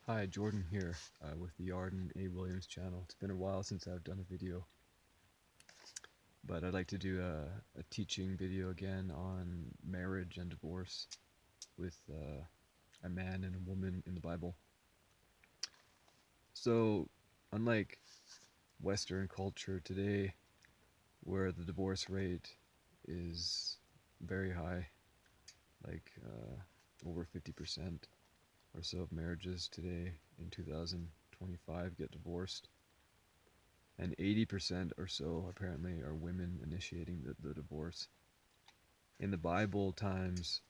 Hi, Jordan here with the Arden A. Williams channel. It's been a while since I've done a video, but I'd like to do a teaching video again on marriage and divorce with a man and a woman in the Bible. So, unlike Western culture today, where the divorce rate is very high, like over 50% or so of marriages today in 2025 get divorced, and 80% or so apparently are women initiating the divorce. In the Bible times,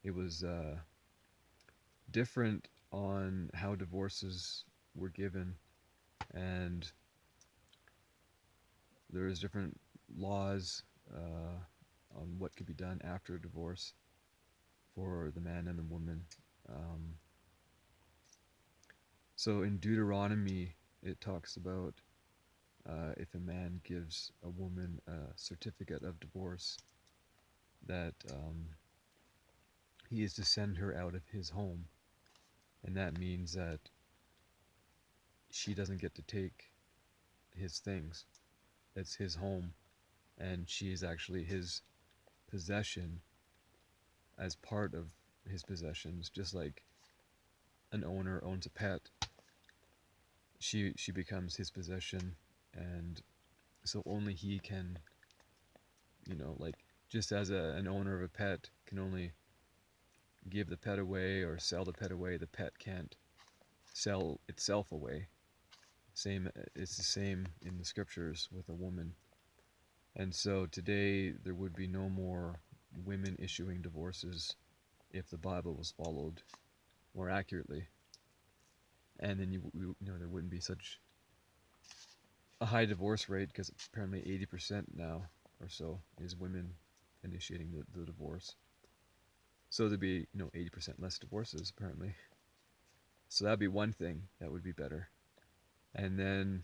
it was different on how divorces were given, and there was different laws on what could be done after a divorce for the man and the woman. Um, so in Deuteronomy, it talks about if a man gives a woman a certificate of divorce, that he is to send her out of his home, and that means that she doesn't get to take his things. It's his home, and she is actually his possession as part of his possessions, just like an owner owns a pet. She becomes his possession, and so only he can, like just as an owner of a pet can only give the pet away or sell the pet away, the pet can't sell itself away. Same, it's the same in the scriptures with a woman. And so today there would be no more women issuing divorces if the Bible was followed more accurately. And then there wouldn't be such a high divorce rate, because apparently 80% now or so is women initiating the divorce. So there'd be 80% less divorces apparently. So that'd be one thing that would be better. And then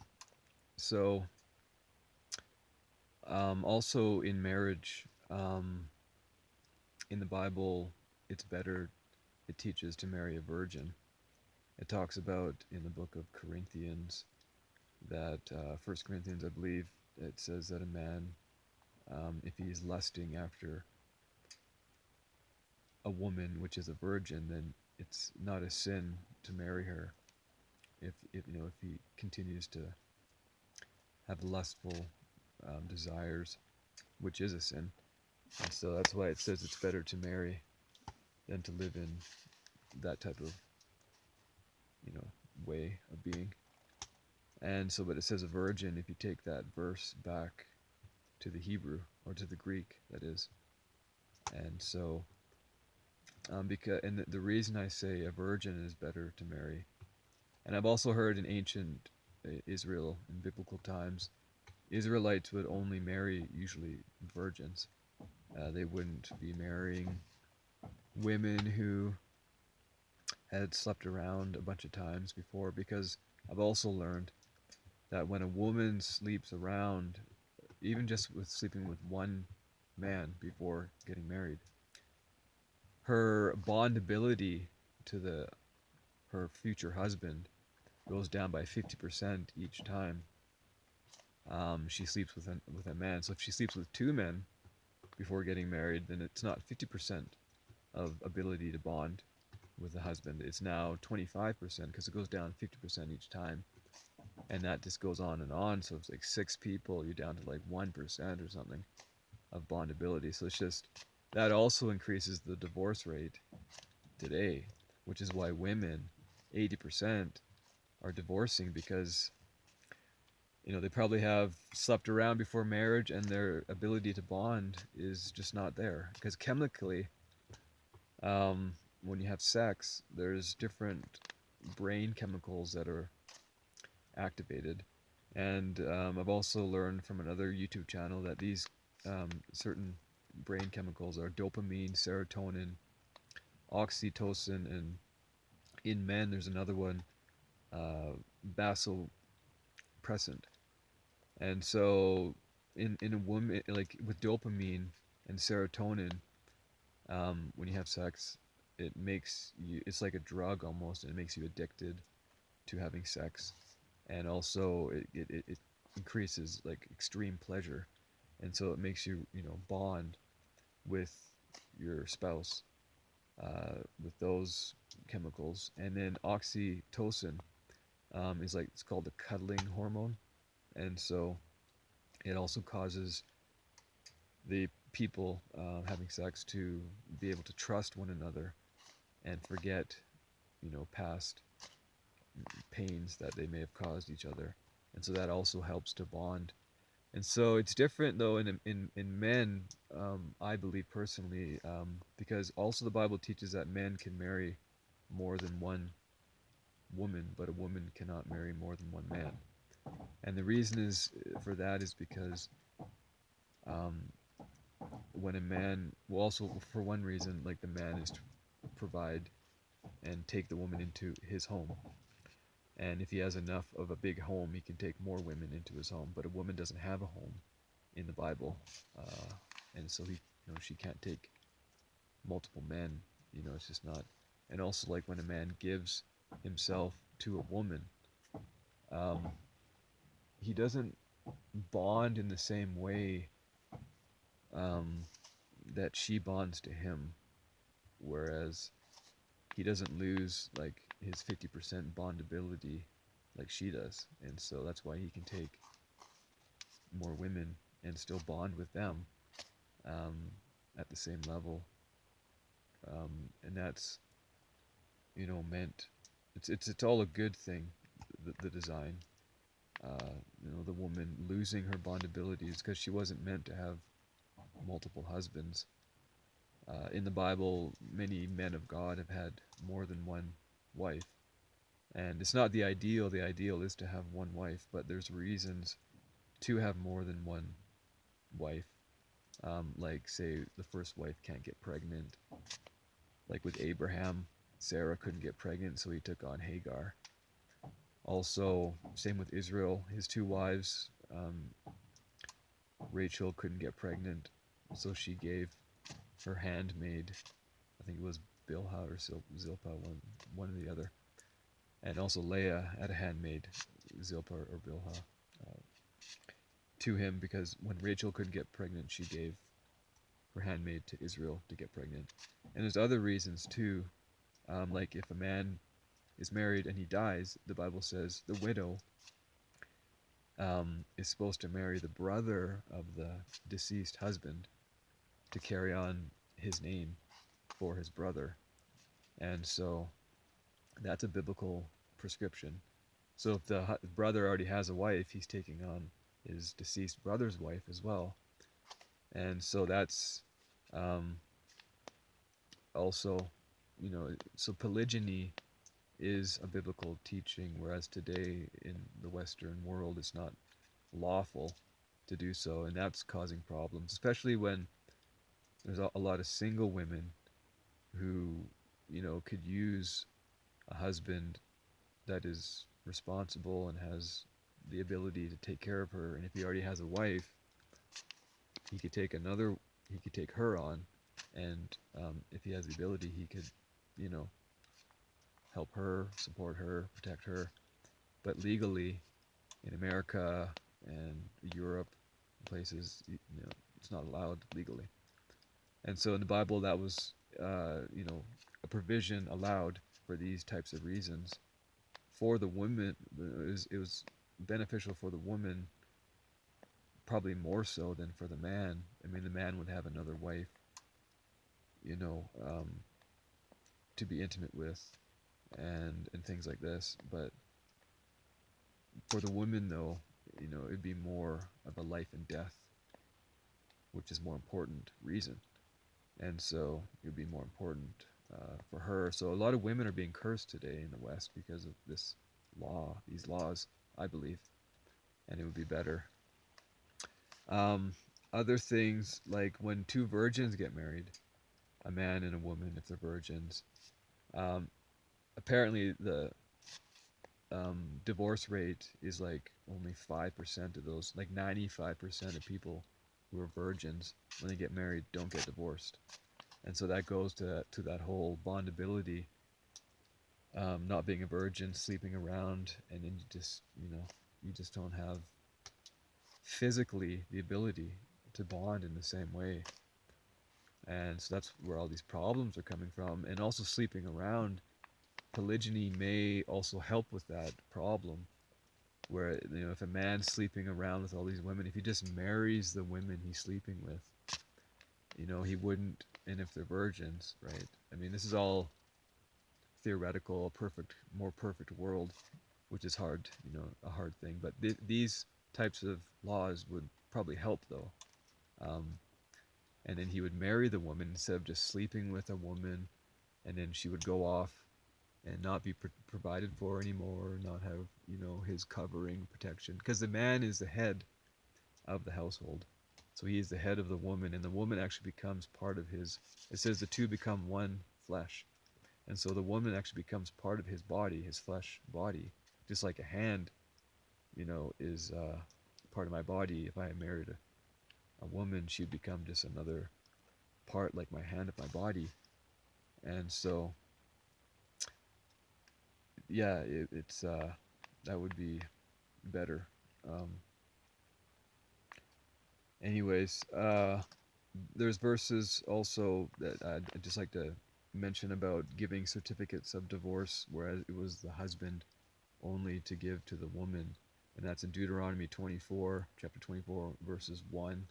so also in marriage, in the Bible, it's better. It teaches to marry a virgin. It talks about in the book of Corinthians that 1 Corinthians, I believe, it says that a man, if he is lusting after a woman which is a virgin, then it's not a sin to marry her. If he continues to have lustful desires, which is a sin, and so that's why it says it's better to marry than to live in that type of way of being. And so, but it says a virgin if you take that verse back to the Hebrew, or to the Greek, that is. And so, the reason I say a virgin is better to marry, and I've also heard in ancient Israel, in biblical times, Israelites would only marry usually virgins. They wouldn't be marrying women who had slept around a bunch of times before, because I've also learned that when a woman sleeps around, even just with sleeping with one man before getting married, her bondability to her future husband goes down by 50% each time she sleeps with a man. So if she sleeps with two men before getting married, then it's not 50% of ability to bond with the husband. It's now 25%, because it goes down 50% each time, and that just goes on and on. So it's like six people, you're down to like 1% or something of bondability. So it's just that also increases the divorce rate today, which is why women, 80%, are divorcing, because they probably have slept around before marriage, and their ability to bond is just not there, because chemically, when you have sex, there's different brain chemicals that are activated. And I've also learned from another YouTube channel that these certain brain chemicals are dopamine, serotonin, oxytocin, and in men there's another one, uh, vasopressin. And so in a woman, like with dopamine and serotonin, when you have sex, it's like a drug almost, and it makes you addicted. to having sex, and also it increases like extreme pleasure, and so it makes you, you know, bond with your spouse with those chemicals. And then oxytocin is like, it's called the cuddling hormone, and so it also causes the people having sex to be able to trust one another and forget, you know, past pains that they may have caused each other, and so that also helps to bond. And so it's different though in men, I believe personally, because also the Bible teaches that men can marry more than one woman, but a woman cannot marry more than one man. And the reason is for that is because um, when a man, well, also for one reason, like the man is to provide and take the woman into his home. And if he has enough of a big home, he can take more women into his home. But a woman doesn't have a home in the Bible, and so he, you know, she can't take multiple men. You know, it's just not. And also, like when a man gives himself to a woman, um, he doesn't bond in the same way um, that she bonds to him. Whereas he doesn't lose like his 50% bondability like she does, and so that's why he can take more women and still bond with them um, at the same level, and that's, you know, meant, it's all a good thing, the design. You know, the woman losing her bondability is because she wasn't meant to have multiple husbands. In the Bible, many men of God have had more than one wife, and it's not the ideal. The ideal is to have one wife, but there's reasons to have more than one wife. Like, say, the first wife can't get pregnant. Like with Abraham, Sarah couldn't get pregnant, so he took on Hagar. Also, same with Israel, his two wives, Rachel couldn't get pregnant, so she gave her handmaid, I think it was Bilhah or Zilpah, one or the other. And also Leah had a handmaid, Zilpah or Bilhah, uh, to him, because when Rachel couldn't get pregnant, she gave her handmaid to Israel to get pregnant. And there's other reasons too, like if a man is married and he dies, the Bible says the widow is supposed to marry the brother of the deceased husband to carry on his name for his brother. And so that's a biblical prescription. So if the brother already has a wife, he's taking on his deceased brother's wife as well. And so that's um, also, you know, so polygyny is a biblical teaching, whereas today in the Western world it's not lawful to do so, and that's causing problems, especially when there's a lot of single women who, you know, could use a husband that is responsible and has the ability to take care of her. And if he already has a wife, he could take another, he could take her on, and if he has the ability, he could, you know, help her, support her, protect her. But legally, in America and Europe, places, you know, it's not allowed legally. And so in the Bible, that was, you know, a provision allowed for these types of reasons. For the women, it was beneficial for the woman, probably more so than for the man. I mean, the man would have another wife, you know, to be intimate with, and things like this. But for the woman, though, you know, it'd be more of a life and death, which is more important reason. And so it would be more important for her. So a lot of women are being cursed today in the West because of this law, these laws, I believe, and it would be better. Um, Other things, like when two virgins get married, a man and a woman, if they're virgins, um, apparently the divorce rate is like only 5% of those, like 95% of people who are virgins when they get married don't get divorced. And so that goes to that whole bondability not being a virgin, sleeping around, and then you just don't have physically the ability to bond in the same way. And so that's where all these problems are coming from. And also sleeping around, polygyny may also help with that problem. Where if a man's sleeping around with all these women, if he just marries the women he's sleeping with, he wouldn't. And if they're virgins, right? I mean, this is all theoretical, more perfect world, which is hard, a hard thing. But these types of laws would probably help, though. Um, and then he would marry the woman instead of just sleeping with a woman, and then she would go off and not be provided for anymore, not have his covering protection, because the man is the head of the household. So he is the head of the woman, and the woman actually becomes part of his. It says the two become one flesh. And so the woman actually becomes part of his body, his flesh body, just like a hand, is part of my body. If I married a woman, she'd become just another part, like my hand of my body. And so, yeah, it's that would be better. Um, anyways, there's verses also that I'd just like to mention about giving certificates of divorce, whereas it was the husband only to give to the woman, and that's in Deuteronomy 24, chapter 24, verses 1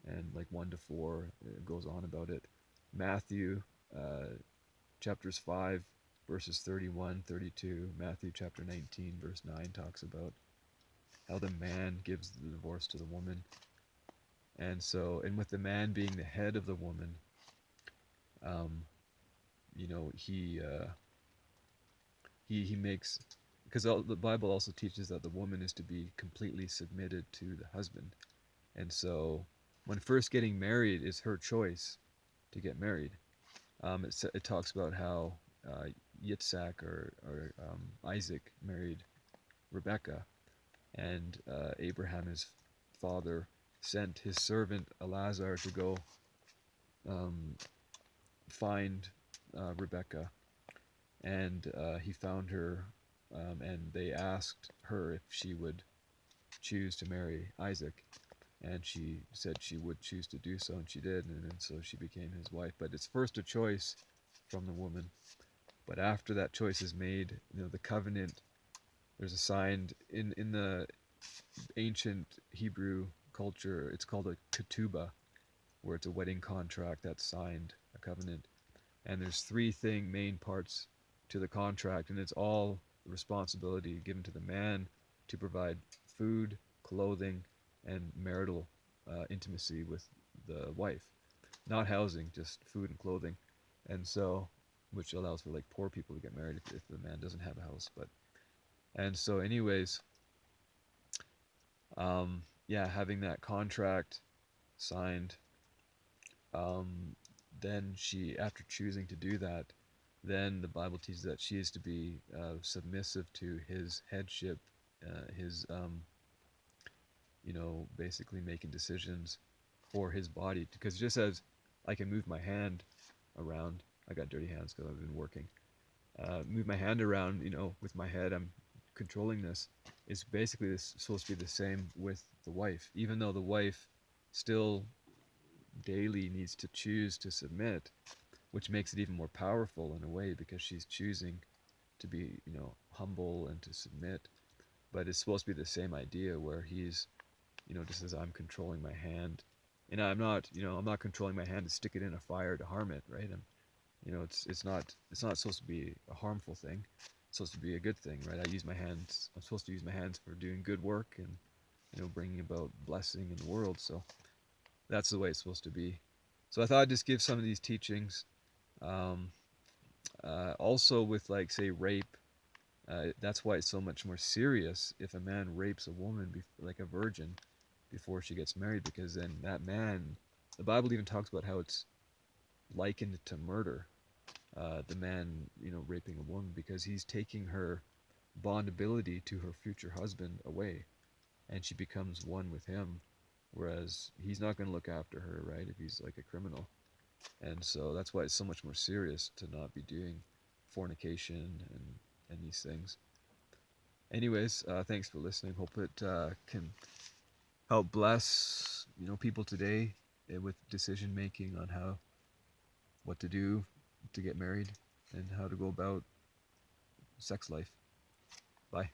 and like 1 to 4. It goes on about it. Matthew, chapters 5, verses 31, 32. Matthew chapter 19, verse 9 talks about how the man gives the divorce to the woman. And so, and with the man being the head of the woman, um, he makes, because the Bible also teaches that the woman is to be completely submitted to the husband. And so, when first getting married, it's her choice to get married. It talks about how Yitzhak or Isaac married Rebecca, and Abraham, his father, sent his servant Elazar to go um, find Rebecca, and he found her, and they asked her if she would choose to marry Isaac, and she said she would choose to do so, and she did, and so she became his wife. But it's first a choice from the woman. But after that choice is made, the covenant, there's a signed in the ancient Hebrew culture, it's called a ketubah, where it's a wedding contract that's signed, a covenant. And there's three main parts to the contract, and it's all responsibility given to the man to provide food, clothing, and marital intimacy with the wife. Not housing, just food and clothing. And so, which allows for like poor people to get married if the man doesn't have a house. But and so, anyways, yeah, having that contract signed, um, then she, after choosing to do that, then the Bible teaches that she is to be submissive to his headship, his, basically making decisions for his body. Because just as I can move my hand around, I got dirty hands because I've been working. Move my hand around, with my head, I'm controlling this. It's basically supposed to be the same with the wife, even though the wife still daily needs to choose to submit, which makes it even more powerful in a way because she's choosing to be, humble and to submit. But it's supposed to be the same idea where he's, just as I'm controlling my hand, and I'm not controlling my hand to stick it in a fire to harm it, right? It's not supposed to be a harmful thing. It's supposed to be a good thing, right? I'm supposed to use my hands for doing good work and bringing about blessing in the world. So that's the way it's supposed to be. So I thought I'd just give some of these teachings. Um, Also, with like say rape, that's why it's so much more serious if a man rapes a woman, like a virgin, before she gets married, because then that man, the Bible even talks about how it's likened to murder. The man, raping a woman because he's taking her bondability to her future husband away, and she becomes one with him, whereas he's not going to look after her, right? If he's like a criminal. And so that's why it's so much more serious to not be doing fornication and these things. Anyways, thanks for listening. Hope it can help bless people today with decision making on what to do to get married and how to go about sex life. Bye.